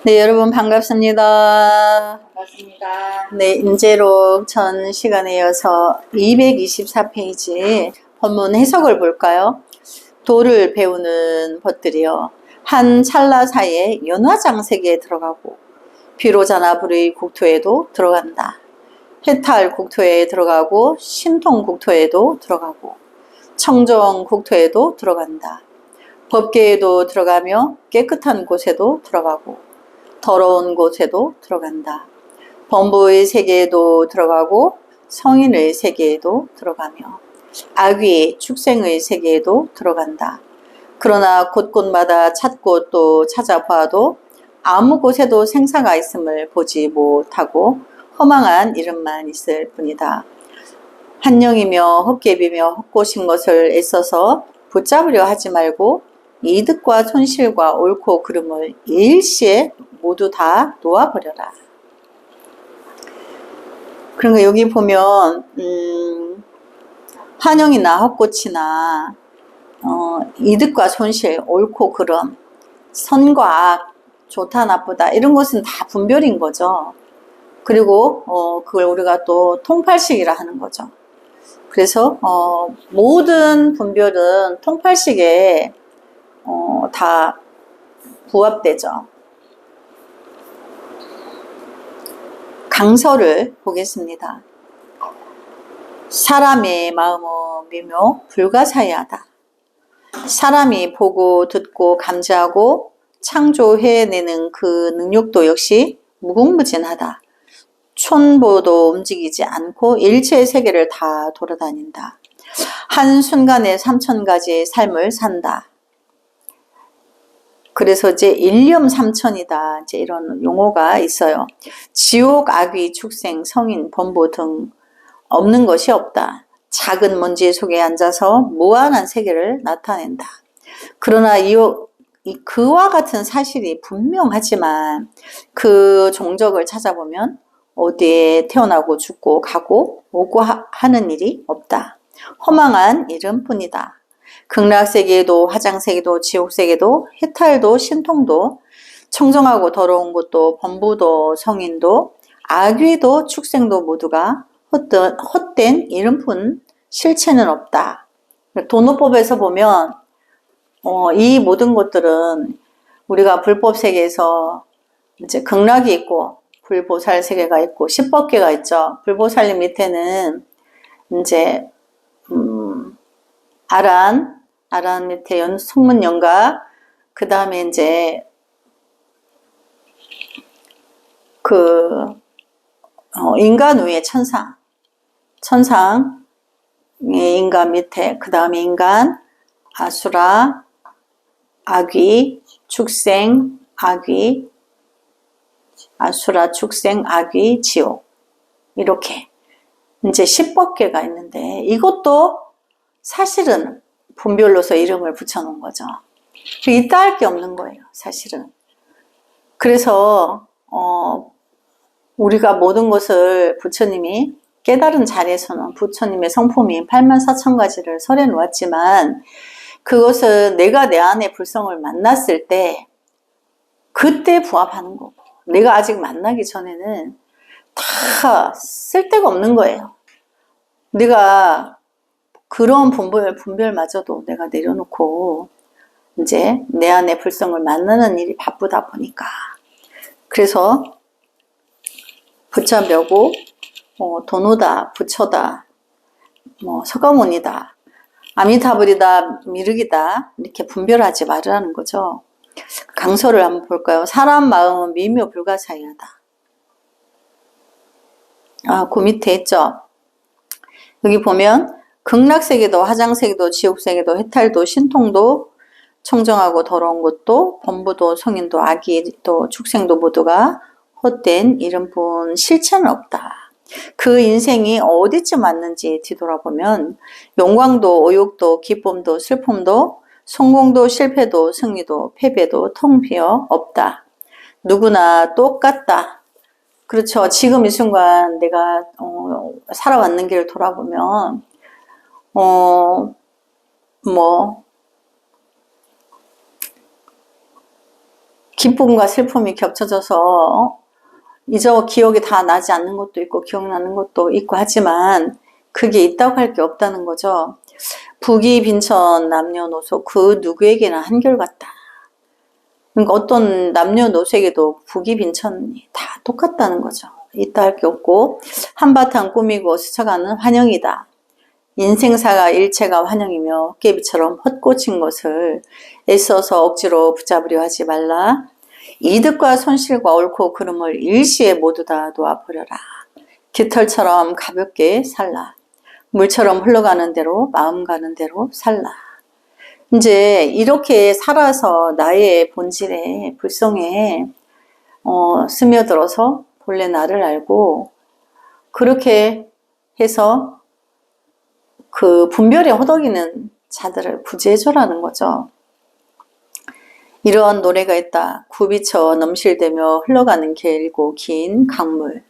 네, 여러분 반갑습니다. 반갑습니다. 네, 인재록 전 시간에 이어서 224페이지 본문 해석을 볼까요? 도를 배우는 것들이요. 한 찰나 사이에 연화장색에 들어가고 비로자나불의 국토에도 들어간다. 해탈 국토에 들어가고 신통 국토에도 들어가고 청정 국토에도 들어간다. 법계에도 들어가며 깨끗한 곳에도 들어가고 더러운 곳에도 들어간다. 범부의 세계에도 들어가고 성인의 세계에도 들어가며 악귀 축생의 세계에도 들어간다. 그러나 곳곳마다 찾고 또 찾아봐도 아무 곳에도 생사가 있음을 보지 못하고 허망한 이름만 있을 뿐이다. 한영이며 헛개비며 헛것인 것을 애써서 붙잡으려 하지 말고 이득과 손실과 옳고 그름을 일시에 모두 다 놓아버려라. 그러니까 여기 보면 환영이나 헛꽃이나 이득과 손실, 옳고 그름, 선과 악, 좋다 나쁘다 이런 것은 다 분별인 거죠. 그리고 그걸 우리가 또 통팔식이라 하는 거죠. 그래서 모든 분별은 통팔식에 다 부합되죠. 강서를 보겠습니다. 사람의 마음은 미묘 불가사의하다. 사람이 보고 듣고 감지하고 창조해내는 그 능력도 역시 무궁무진하다. 촌보도 움직이지 않고 일체의 세계를 다 돌아다닌다. 한순간에 3000가지의 삶을 산다. 그래서 이제 일념삼천이다. 이제 이런 용어가 있어요. 지옥, 악귀, 축생, 성인, 범보 등 없는 것이 없다. 작은 먼지 속에 앉아서 무한한 세계를 나타낸다. 그러나 그와 같은 사실이 분명하지만 그 종적을 찾아보면 어디에 태어나고 죽고 가고 오고 하는 일이 없다. 허망한 일은 뿐이다. 극락세계에도 화장세계도 지옥세계도 해탈도 신통도 청정하고 더러운 곳도 범부도 성인도 악귀도 축생도 모두가 헛된 이름뿐 실체는 없다. 도노법에서 보면 이 모든 것들은 우리가 불법세계에서 이제 극락이 있고 불보살 세계가 있고 십법계가 있죠. 불보살님 밑에는 이제 아란 밑에 성문연가, 그 다음에 이제 인간 위에 천상의 인간 밑에, 그 다음에 인간, 아수라, 악귀, 축생, 악귀, 아수라, 축생, 악귀, 지옥. 이렇게 이제 10법계가 있는데 이것도 사실은 분별로서 이름을 붙여놓은 거죠. 있다 할 게 없는 거예요, 사실은. 그래서 우리가 모든 것을 부처님이 깨달은 자리에서는 부처님의 성품이 84,000가지를 설해 놓았지만 그것은 내가 내 안의 불성을 만났을 때 그때 부합하는 거고, 내가 아직 만나기 전에는 다 쓸데가 없는 거예요. 내가 그런 분별마저도 내가 내려놓고 이제 내 안의 불성을 만나는 일이 바쁘다 보니까, 그래서 부처묘고 도노다, 부처다, 서가모니다, 아미타불이다, 미륵이다 이렇게 분별하지 말으라는 거죠. 강서를 한번 볼까요? 사람 마음은 미묘 불가사의하다. 그 밑에 있죠. 여기 보면 극락세계도 화장세계도 지옥세계도 해탈도 신통도 청정하고 더러운 것도 범부도 성인도 악귀도 축생도 모두가 헛된 이름뿐 실체는 없다. 그 인생이 어디쯤 왔는지 뒤돌아보면 영광도 오욕도 기쁨도 슬픔도 성공도 실패도 승리도 패배도 텅 비어 없다. 누구나 똑같다. 그렇죠. 지금 이 순간 내가 살아왔는 길을 돌아보면 기쁨과 슬픔이 겹쳐져서 기억이 다 나지 않는 것도 있고 기억나는 것도 있고 하지만 그게 있다고 할 게 없다는 거죠. 부귀 빈천 남녀노소 그 누구에게나 한결같다. 그러니까 어떤 남녀노소에게도 부귀 빈천이 다 똑같다는 거죠. 있다 할 게 없고 한바탕 꾸미고 스쳐가는 환영이다. 인생사가 일체가 환영이며 깨비처럼 헛꽂힌 것을 애써서 억지로 붙잡으려 하지 말라. 이득과 손실과 옳고 그름을 일시에 모두 다 놓아버려라. 깃털처럼 가볍게 살라. 물처럼 흘러가는 대로 마음 가는 대로 살라. 이제 이렇게 살아서 나의 본질에 불성에 스며들어서 본래 나를 알고 그렇게 해서 그 분별에 허덕이는 자들을 구제해줘라는 거죠. 이러한 노래가 있다. 굽이쳐 넘실대며 흘러가는 길고 긴 강물.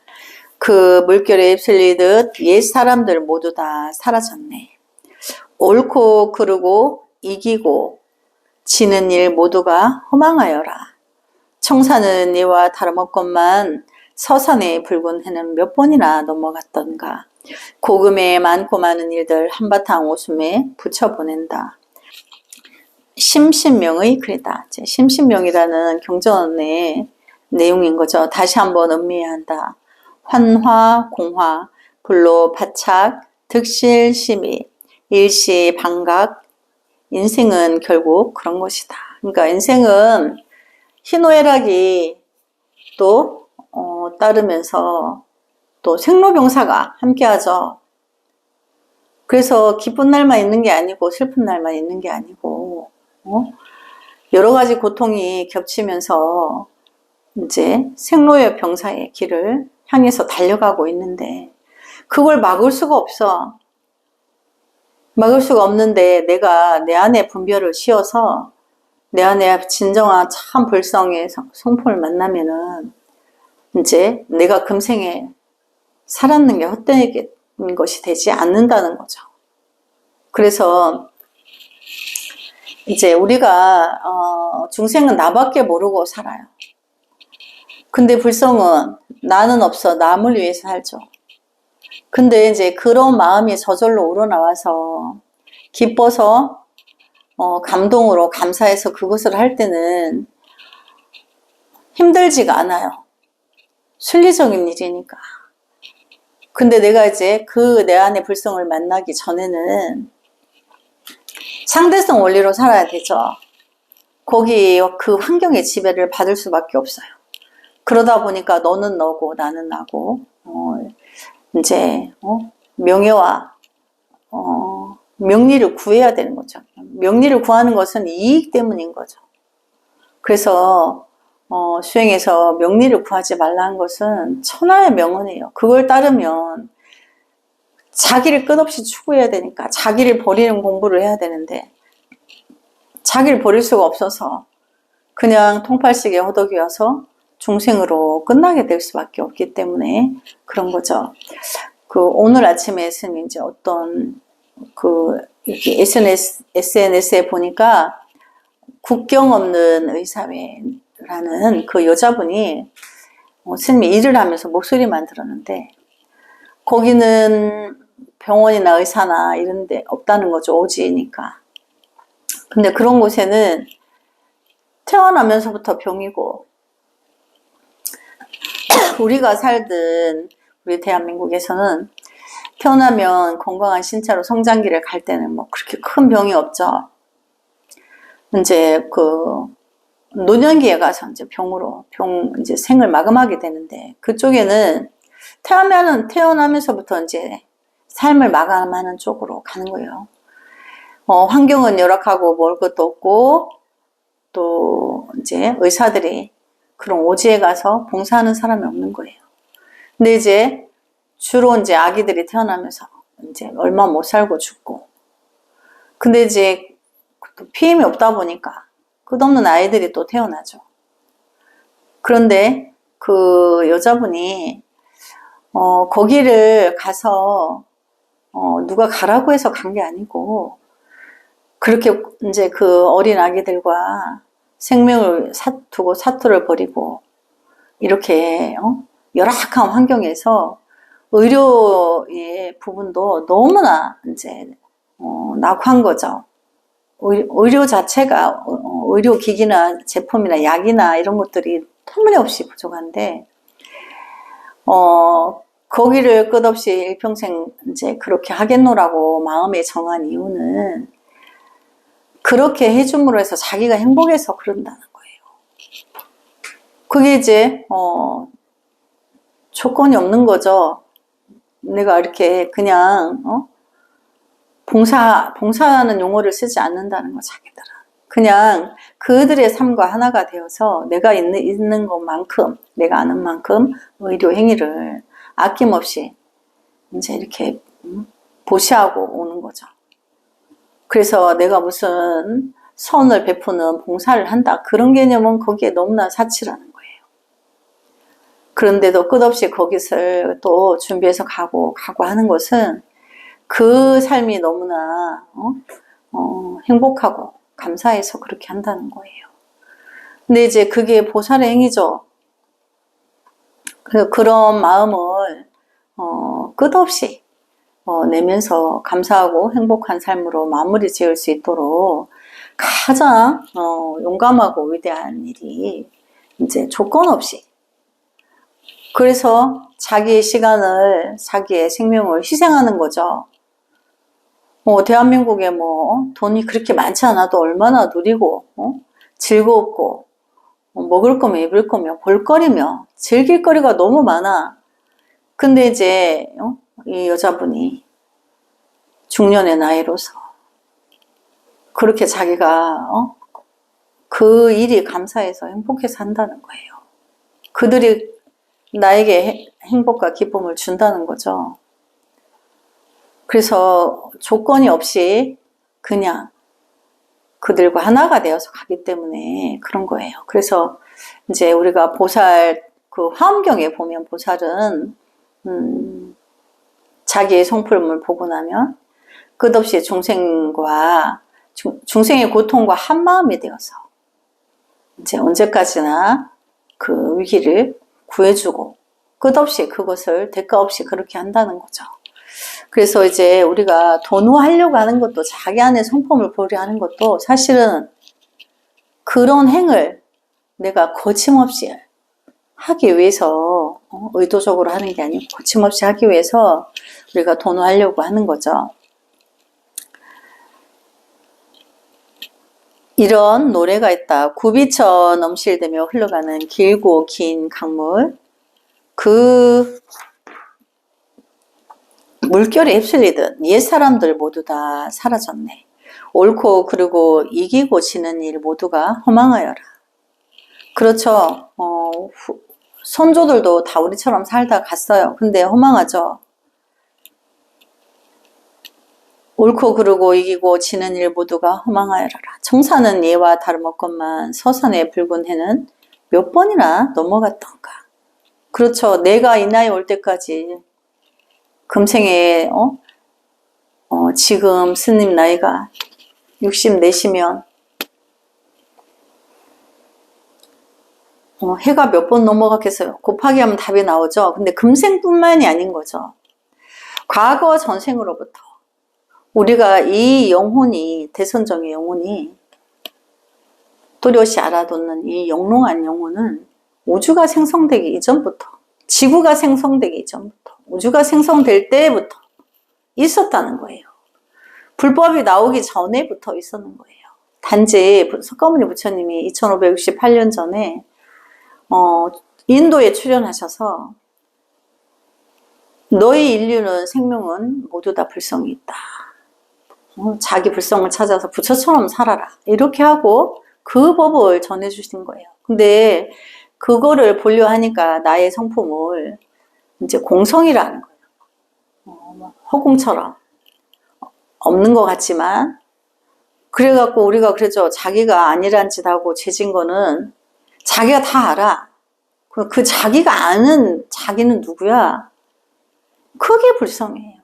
그 물결에 휩쓸리듯 옛 사람들 모두 다 사라졌네. 옳고 그르고 이기고 지는 일 모두가 허망하여라. 청산은 이와 다름없건만 서산의 붉은 해는 몇 번이나 넘어갔던가. 고금의 많고 많은 일들 한바탕 웃음에 붙여보낸다. 심신명의 글이다. 심신명이라는 경전의 내용인 거죠. 다시 한번 음미해야 한다. 환화, 공화, 불로 바착, 득실, 심의, 일시, 방각. 인생은 결국 그런 것이다. 그러니까 인생은 희노애락이 또 따르면서 또 생로병사가 함께하죠. 그래서 기쁜 날만 있는 게 아니고 슬픈 날만 있는 게 아니고 여러 가지 고통이 겹치면서 이제 생로의 병사의 길을 향해서 달려가고 있는데 그걸 막을 수가 없어. 막을 수가 없는데 내가 내 안에 분별을 씌워서 내 안에 진정한 참 불성의 성품을 만나면은 이제 내가 금생에 살았는 게 헛된 것이 되지 않는다는 거죠. 그래서 이제 우리가 중생은 나밖에 모르고 살아요. 근데 불성은 나는 없어 남을 위해서 살죠. 근데 이제 그런 마음이 저절로 우러나와서 기뻐서 감동으로 감사해서 그것을 할 때는 힘들지가 않아요. 순리적인 일이니까. 근데 내가 이제 그 내 안의 불성을 만나기 전에는 상대성 원리로 살아야 되죠. 거기 그 환경의 지배를 받을 수밖에 없어요. 그러다 보니까 너는 너고 나는 나고 이제 명예와 명리를 구해야 되는 거죠. 명리를 구하는 것은 이익 때문인 거죠. 그래서 수행에서 명리를 구하지 말라는 것은 천하의 명언이에요. 그걸 따르면 자기를 끝없이 추구해야 되니까 자기를 버리는 공부를 해야 되는데 자기를 버릴 수가 없어서 그냥 통팔식에 허덕이어서 중생으로 끝나게 될 수밖에 없기 때문에 그런 거죠. 오늘 아침에 스님 이제 어떤 이렇게 SNS에 보니까 국경 없는 의사회라는 그 여자분이 스님이 일을 하면서 목소리만 들었는데 거기는 병원이나 의사나 이런 데 없다는 거죠. 오지니까. 근데 그런 곳에는 태어나면서부터 병이고 우리가 살던 우리 대한민국에서는 태어나면 건강한 신체로 성장기를 갈 때는 뭐 그렇게 큰 병이 없죠. 이제 노년기에 가서 이제 이제 생을 마감하게 되는데 그쪽에는 태어나면서부터 이제 삶을 마감하는 쪽으로 가는 거예요. 환경은 열악하고 먹을 것도 없고 또 이제 의사들이 그런 오지에 가서 봉사하는 사람이 없는 거예요. 근데 이제 주로 이제 아기들이 태어나면서 이제 얼마 못 살고 죽고. 근데 이제 피임이 없다 보니까 끝없는 아이들이 또 태어나죠. 그런데 그 여자분이 거기를 가서 누가 가라고 해서 간 게 아니고 그렇게 이제 그 어린 아기들과 생명을 두고 사투를 벌이고 이렇게 열악한 환경에서 의료의 부분도 너무나 이제 낙후한 거죠. 의료 자체가 의료기기나 제품이나 약이나 이런 것들이 터무니없이 부족한데 거기를 끝없이 일평생 이제 그렇게 하겠노라고 마음에 정한 이유는 그렇게 해줌으로 해서 자기가 행복해서 그런다는 거예요. 그게 이제 조건이 없는 거죠. 내가 이렇게 그냥 봉사하는 용어를 쓰지 않는다는 거, 자기들은. 그냥 그들의 삶과 하나가 되어서 내가 있는 것만큼, 내가 아는 만큼 의료 행위를 아낌없이 이제 이렇게 보시하고 오는 거죠. 그래서 내가 무슨 선을 베푸는 봉사를 한다, 그런 개념은 거기에 너무나 사치라는 거예요. 그런데도 끝없이 거기서 또 준비해서 가고 하는 것은 그 삶이 너무나 행복하고 감사해서 그렇게 한다는 거예요. 근데 이제 그게 보살의 행위죠. 그런 마음을 끝없이 내면서 감사하고 행복한 삶으로 마무리 지을 수 있도록 가장 용감하고 위대한 일이 이제 조건 없이, 그래서 자기의 시간을, 자기의 생명을 희생하는 거죠. 대한민국에 돈이 그렇게 많지 않아도 얼마나 누리고 즐겁고 먹을 거며 입을 거며 볼거리며 즐길 거리가 너무 많아. 근데 이제 이 여자분이 중년의 나이로서 그렇게 자기가 그 일이 감사해서 행복해서 한다는 거예요. 그들이 나에게 행복과 기쁨을 준다는 거죠. 그래서 조건이 없이 그냥 그들과 하나가 되어서 가기 때문에 그런 거예요. 그래서 이제 우리가 보살, 그 화엄경에 보면 보살은 자기의 성품을 보고 나면 끝없이 중생의 고통과 한 마음이 되어서 이제 언제까지나 그 위기를 구해주고 끝없이 그것을 대가 없이 그렇게 한다는 거죠. 그래서 이제 우리가 도노하려고 하는 것도, 자기 안에 성품을 보려 하는 것도 사실은 그런 행을 내가 거침없이 하기 위해서 의도적으로 하는 게 아니고 거침없이 하기 위해서 우리가 도노하려고 하는 거죠. 이런 노래가 있다. 구비처 넘실대며 흘러가는 길고 긴 강물, 그 물결에 휩쓸리듯 옛 사람들 모두 다 사라졌네. 옳고 그르고 이기고 지는 일 모두가 허망하여라. 그렇죠. 선조들도 다 우리처럼 살다 갔어요. 근데 허망하죠. 옳고 그르고 이기고 지는 일 모두가 허망하여라. 청산은 예와 다름없건만 서산의 붉은 해는 몇 번이나 넘어갔던가. 그렇죠. 내가 이 나이 올 때까지 금생에 지금 스님 나이가 64시면 해가 몇 번 넘어갔겠어요. 곱하기 하면 답이 나오죠. 근데 금생뿐만이 아닌 거죠. 과거 전생으로부터 우리가 이 영혼이, 대선정의 영혼이 또렷이 알아두는 이 영롱한 영혼은 우주가 생성되기 이전부터, 지구가 생성되기 이전부터, 우주가 생성될 때부터 있었다는 거예요. 불법이 나오기 전에부터 있었는 거예요. 단지 석가모니 부처님이 2568년 전에 인도에 출연하셔서 너희 인류는 생명은 모두 다 불성이 있다. 자기 불성을 찾아서 부처처럼 살아라. 이렇게 하고 그 법을 전해주신 거예요. 근데 그거를 보려 하니까 나의 성품을 이제 공성이라는 거예요. 허공처럼 없는 것 같지만, 그래갖고 우리가 그러죠. 자기가 아니란 짓 하고 죄진 거는 자기가 다 알아. 그 자기가 아는 자기는 누구야? 그게 불성이에요.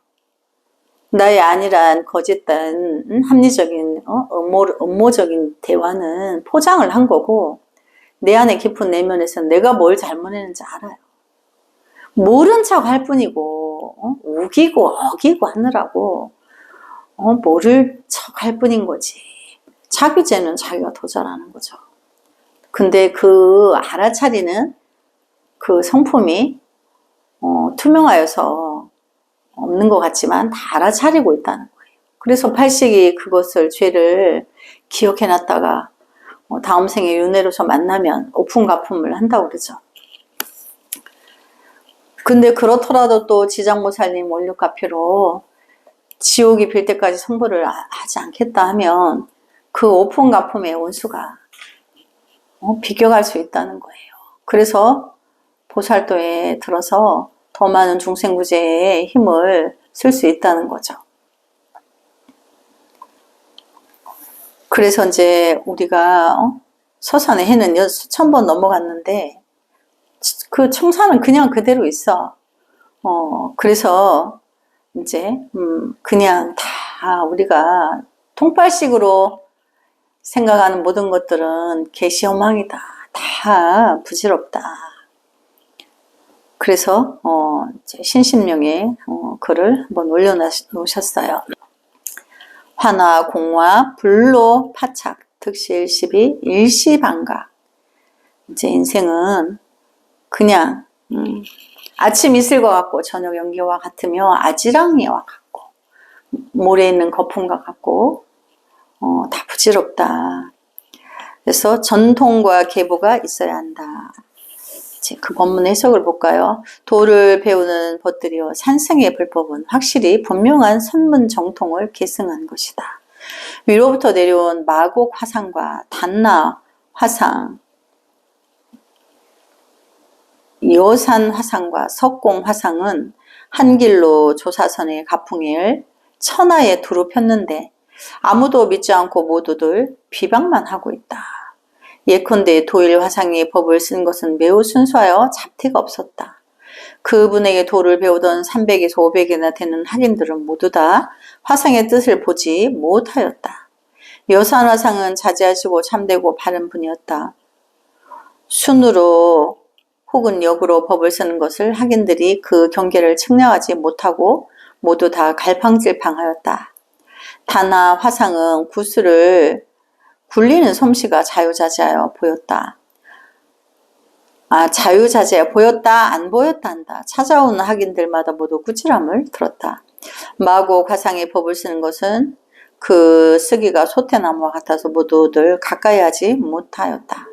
나의 아니란 거짓된 합리적인 음모적인 대화는 포장을 한 거고 내 안에 깊은 내면에서 내가 뭘 잘못했는지 알아요. 모른 척 할 뿐이고 우기고 어기고 하느라고 모를 척 할 뿐인 거지. 자기 죄는 자기가 더 잘하는 거죠. 근데 그 알아차리는 그 성품이 투명하여서 없는 것 같지만 다 알아차리고 있다는 거예요. 그래서 팔식이 그것을 죄를 기억해놨다가 다음 생에 윤회로서 만나면 오품가품을 한다고 그러죠. 근데 그렇더라도 또 지장모살님 원륙가피로 지옥이 빌 때까지 성불을 하지 않겠다 하면 그 오품가품의 원수가 비껴갈 수 있다는 거예요. 그래서 보살도에 들어서 더 많은 중생구제에 힘을 쓸 수 있다는 거죠. 그래서 이제 우리가 서산의 해는 수천 번 넘어갔는데 그 청산은 그냥 그대로 있어. 그래서 이제 그냥 다 우리가 통발식으로 생각하는 모든 것들은 개시험망이다. 다 부질없다. 그래서 신신명의 글을 한번 올려놓으셨어요. 화나 공화 불로 파착 득실시비 일시방각. 이제 인생은 그냥 아침 이슬과 같고 저녁 연기와 같으며 아지랑이와 같고 모래 있는 거품과 같고 다 부질없다. 그래서 전통과 계보가 있어야 한다. 이제 그 본문 해석을 볼까요? 도를 배우는 벗들이여 산승의 불법은 확실히 분명한 선문 정통을 계승한 것이다. 위로부터 내려온 마곡 화상과 단나 화상, 여산 화상과 석공 화상은 한 길로 조사선의 가풍을 천하에 두루 폈는데 아무도 믿지 않고 모두들 비방만 하고 있다. 예컨대 도일 화상이 법을 쓴 것은 매우 순수하여 잡티가 없었다. 그분에게 도를 배우던 300에서 500이나 되는 학인들은 모두 다 화상의 뜻을 보지 못하였다. 여산 화상은 자제하시고 참되고 바른 분이었다. 순으로 혹은 역으로 법을 쓰는 것을 학인들이 그 경계를 측량하지 못하고 모두 다 갈팡질팡하였다. 다나 화상은 구슬을 굴리는 솜씨가 자유자재하여 보였다. 자유자재하여 보였다, 안 보였다 한다. 찾아오는 학인들마다 모두 꾸지람을 들었다. 마곡 화상의 법을 쓰는 것은 그 쓰기가 소태나무와 같아서 모두들 가까이 하지 못하였다.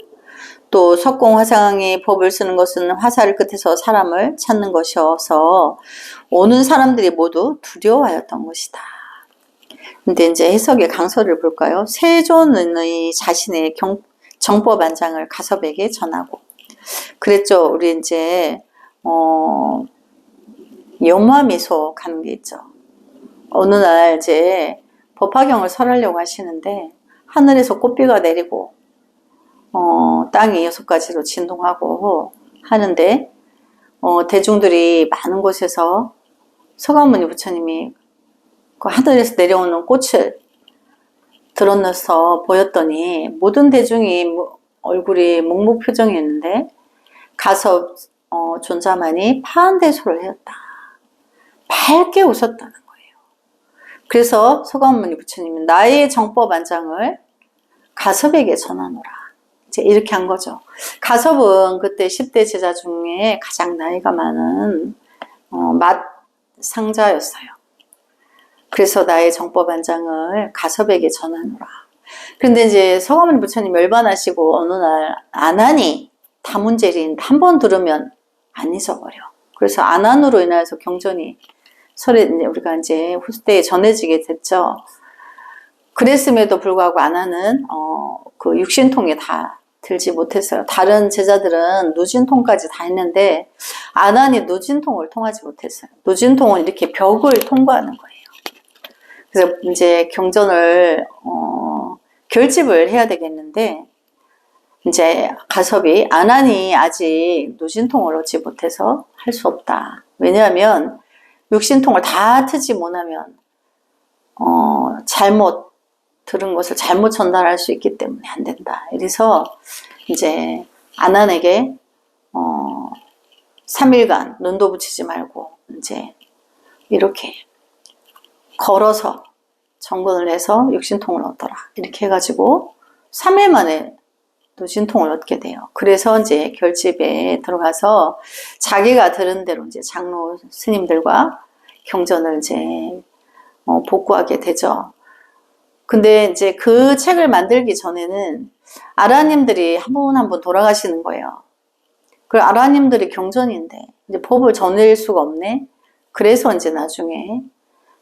또 석공 화상의 법을 쓰는 것은 화살 끝에서 사람을 찾는 것이어서 오는 사람들이 모두 두려워하였던 것이다. 근데 이제 해석의 강서를 볼까요? 세존의 자신의 정법안장을 가섭에게 전하고 그랬죠. 우리 이제 염화미소 가는 게 있죠. 어느 날 이제 법화경을 설하려고 하시는데 하늘에서 꽃비가 내리고 땅이 6가지로 진동하고 하는데 대중들이 많은 곳에서 서가모니 부처님이 그 하늘에서 내려오는 꽃을 들어넣어서 보였더니 모든 대중이 얼굴이 묵묵표정이었는데 가섭 존자만이 파한대소를 하였다. 밝게 웃었다는 거예요. 그래서 서가모니 부처님이 나의 정법안장을 가섭에게 전하노라. 이제 이렇게 한 거죠. 가섭은 그때 10대 제자 중에 가장 나이가 많은 맏상자였어요. 그래서 나의 정법안장을 가섭에게 전하노라. 그런데 이제 서가모니 부처님 열반하시고 어느 날 안하니 다문제리인 한 번 들으면 안 잊어버려. 그래서 안한으로 인해서 경전이 우리가 이제 후대에 전해지게 됐죠. 그랬음에도 불구하고 안하는 그 육신통에 다 들지 못했어요. 다른 제자들은 누진통까지 다 했는데 안한이 누진통을 통하지 못했어요. 누진통은 이렇게 벽을 통과하는 거예요. 그래서 이제 경전을 결집을 해야 되겠는데 이제 가섭이 안한이 아직 누진통을 얻지 못해서 할 수 없다. 왜냐하면 육신통을 다 트지 못하면 잘못 들은 것을 잘못 전달할 수 있기 때문에 안 된다. 이래서 이제 아난에게 3일간 눈도 붙이지 말고 이제 이렇게 걸어서 정건을 해서 육신통을 얻더라. 이렇게 해가지고 3일 만에 신통을 얻게 돼요. 그래서 이제 결집에 들어가서 자기가 들은 대로 이제 장로 스님들과 경전을 이제 복구하게 되죠. 근데 이제 그 책을 만들기 전에는 아라님들이 한 분 한 분 돌아가시는 거예요. 그 아라님들이 경전인데 이제 법을 전할 수가 없네. 그래서 이제 나중에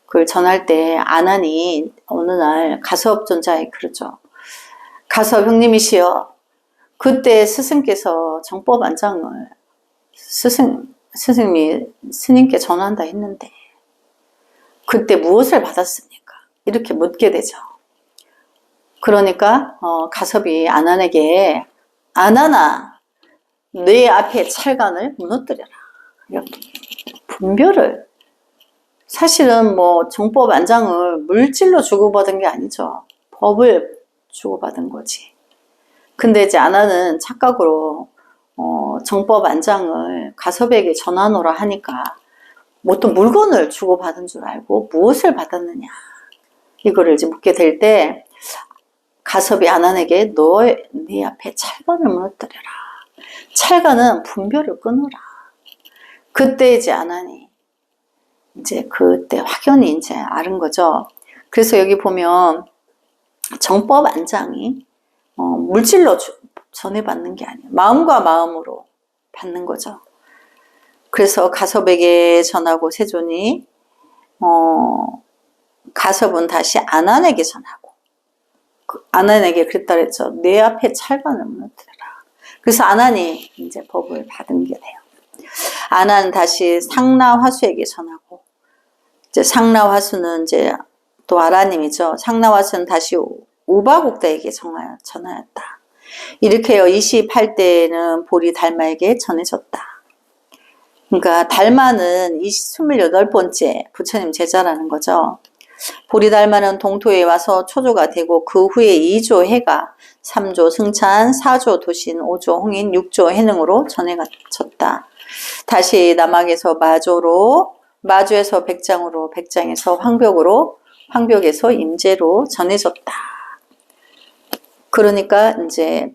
그걸 전할 때 아난이 어느 날 가섭존자에 그러죠. 가섭 형님이시여, 그때 스승께서 정법 안장을 스승님이 스님께 전한다 했는데 그때 무엇을 받았습니까? 이렇게 묻게 되죠. 그러니까 가섭이 아난에게 아난아, 내 앞에 찰간을 무너뜨려라. 분별을, 사실은 뭐 정법 안장을 물질로 주고받은 게 아니죠. 법을 주고받은 거지. 근데 이제 아나는 착각으로 정법 안장을 가섭에게 전하노라 하니까 어떤 물건을 주고받은 줄 알고 무엇을 받았느냐, 이거를 이제 묻게 될 때 가섭이 아난에게 네 앞에 찰간을 무너뜨려라. 찰간은 분별을 끊어라. 그때 이제 아난이 이제 그때 확연히 이제 아는 거죠. 그래서 여기 보면 정법 안장이 물질로 전해받는 게 아니에요. 마음과 마음으로 받는 거죠. 그래서 가섭에게 전하고 세존이 가섭은 다시 아난에게 전하고 아난에게 그랬다 그랬죠. 내 앞에 찰간을 무너뜨려라. 그래서 아난이 이제 법을 받은 게 돼요. 아난 다시 상나화수에게 전하고 이제 상나화수는 이제 또 아라님이죠. 상나화수는 다시 우바국다에게 전하였다. 이렇게 해요. 28대는 보리 달마에게 전해졌다. 그러니까 달마는 28번째 부처님 제자라는 거죠. 보리 달마는 동토에 와서 초조가 되고 그 후에 2조 해가 3조 승찬, 4조 도신, 5조 홍인, 6조 해능으로 전해졌다. 다시 남학에서 마조로, 마주에서 백장으로, 백장에서 황벽으로, 황벽에서 임재로 전해졌다. 그러니까 이제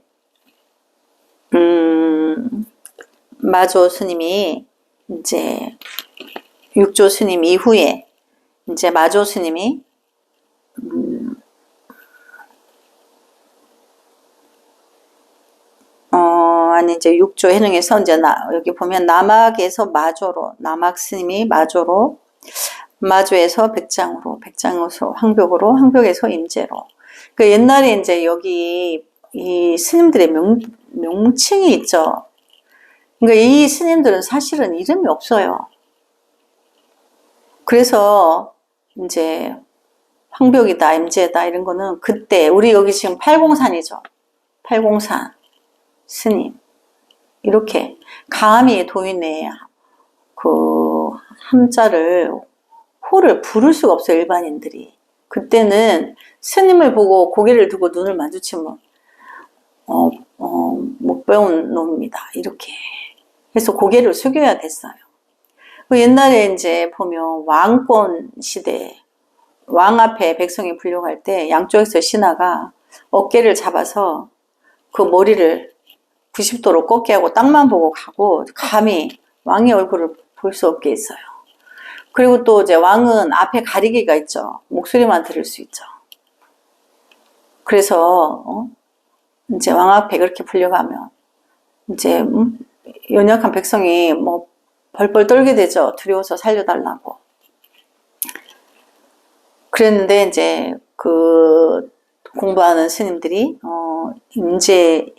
마조 스님이 이제 6조 스님 이후에 이제 마조 스님이 아니 이제 6조 해능에서 이제 여기 보면 남학에서 마조로, 남학 스님이 마조로, 마조에서 백장으로, 백장에서 황벽으로, 황벽에서 임재로. 그 옛날에 이제 여기 이 스님들의 명칭이 있죠. 그러니까 이 스님들은 사실은 이름이 없어요. 그래서 이제 황벽이다, 임재다 이런 거는 그때 우리 여기 지금 팔공산이죠. 팔공산 스님 이렇게 감히 도인의 그 함자를 호를 부를 수가 없어요. 일반인들이. 그때는 스님을 보고 고개를 들고 눈을 마주치면 못 배운 놈입니다. 이렇게 해서 고개를 숙여야 됐어요. 옛날에 이제 보면 왕권 시대 왕 앞에 백성이 불려갈 때 양쪽에서 신하가 어깨를 잡아서 그 머리를 90도로 꺾게 하고 땅만 보고 가고 감히 왕의 얼굴을 볼 수 없게 했어요. 그리고 또 이제 왕은 앞에 가리개가 있죠. 목소리만 들을 수 있죠. 그래서 이제 왕 앞에 그렇게 불려가면 이제 연약한 백성이 뭐 벌벌 떨게 되죠. 두려워서 살려달라고. 그랬는데 이제 그 공부하는 스님들이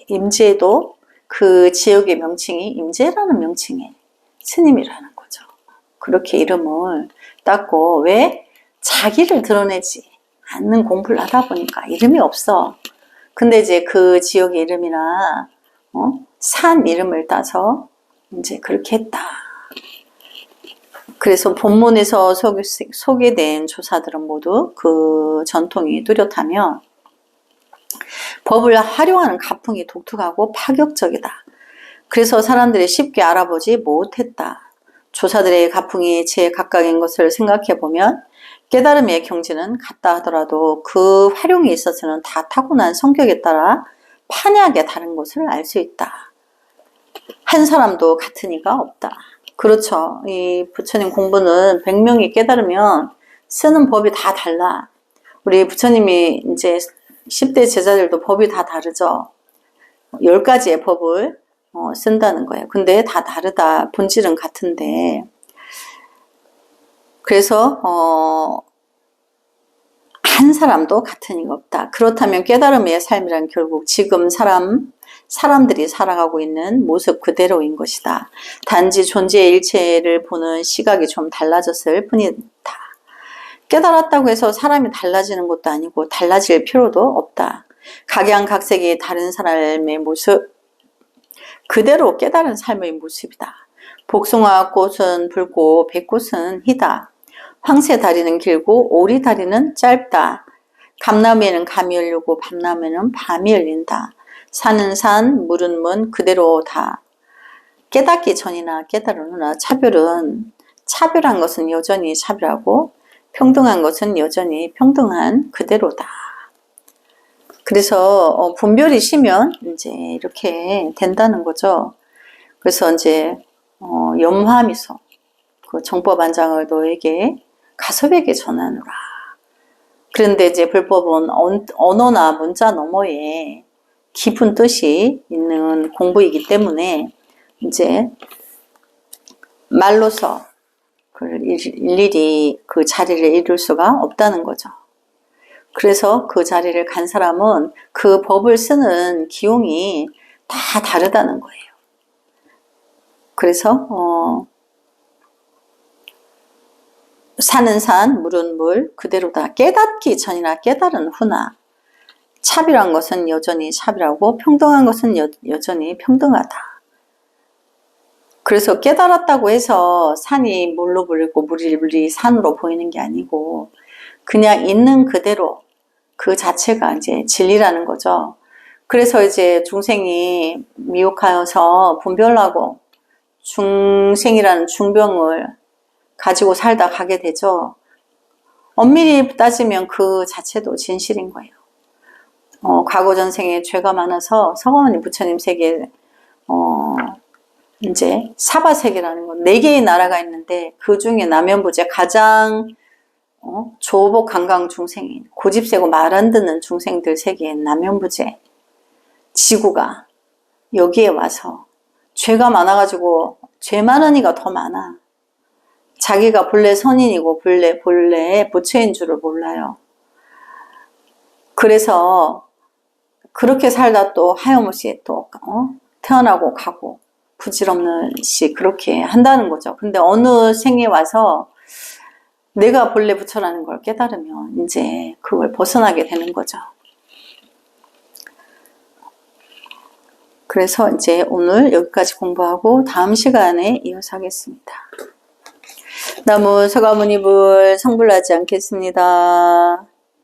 임재도 그 지역의 명칭이 임재라는 명칭의 스님이라는 거죠. 그렇게 이름을 땄고, 왜? 자기를 드러내지 않는 공부를 하다 보니까 이름이 없어. 근데 이제 그 지역의 이름이나 산 이름을 따서 이제 그렇게 했다. 그래서 본문에서 소개된 조사들은 모두 그 전통이 뚜렷하며 법을 활용하는 가풍이 독특하고 파격적이다. 그래서 사람들이 쉽게 알아보지 못했다. 조사들의 가풍이 제각각인 것을 생각해보면 깨달음의 경지는 같다 하더라도 그 활용에 있어서는 다 타고난 성격에 따라 판이하게 다른 것을 알 수 있다. 한 사람도 같은 이가 없다. 그렇죠. 이 부처님 공부는 100명이 깨달으면 쓰는 법이 다 달라. 우리 부처님이 이제 10대 제자들도 법이 다 다르죠. 10가지의 법을 쓴다는 거예요. 근데 다 다르다. 본질은 같은데. 그래서 한 사람도 같은 이가 없다. 그렇다면 깨달음의 삶이란 결국 지금 사람들이 살아가고 있는 모습 그대로인 것이다. 단지 존재의 일체를 보는 시각이 좀 달라졌을 뿐이다. 깨달았다고 해서 사람이 달라지는 것도 아니고 달라질 필요도 없다. 각양각색의 다른 사람의 모습 그대로 깨달은 삶의 모습이다. 복숭아 꽃은 붉고 백꽃은 희다. 황새 다리는 길고 오리 다리는 짧다. 감나무에는 감이 열리고 밤나무에는 밤이 열린다. 산은 산, 물은 문 그대로다. 깨닫기 전이나 깨달은 후나 차별한 것은 여전히 차별하고 평등한 것은 여전히 평등한 그대로다. 그래서 분별이 쉬면 이제 이렇게 된다는 거죠. 그래서 이제 염화미소 그 정법안장을 너에게 가섭에게 전하노라. 그런데 이제 불법은 언어나 문자 너머에 깊은 뜻이 있는 공부이기 때문에 이제 말로서 일일이 그 자리를 이룰 수가 없다는 거죠. 그래서 그 자리를 간 사람은 그 법을 쓰는 기용이 다 다르다는 거예요. 그래서 산은 산, 물은 물 그대로다. 깨닫기 전이나 깨달은 후나 차별한 것은 여전히 차별하고 평등한 것은 여전히 평등하다. 그래서 깨달았다고 해서 산이 물로 보이고 물이 산으로 보이는 게 아니고 그냥 있는 그대로 그 자체가 이제 진리라는 거죠. 그래서 이제 중생이 미혹하여서 분별하고 중생이라는 중병을 가지고 살다 가게 되죠. 엄밀히 따지면 그 자체도 진실인 거예요. 과거 전생에 죄가 많아서 서가모니 부처님 세계에 이제 사바세계라는 건 4개의 나라가 있는데 그 중에 남연부제 가장 조복 강강 중생인 고집세고 말 안 듣는 중생들 세계인 남연부제 지구가 여기에 와서 죄가 많아가지고 죄 많은 이가 더 많아. 자기가 본래 선인이고 본래 부처인 줄을 몰라요. 그래서 그렇게 살다 또 하염없이 또 태어나고 가고 부질없는 시 그렇게 한다는 거죠. 근데 어느 생에 와서 내가 본래 부처라는 걸 깨달으면 이제 그걸 벗어나게 되는 거죠. 그래서 이제 오늘 여기까지 공부하고 다음 시간에 이어서 하겠습니다. 나무 서가모니불 성불하지 않겠습니다.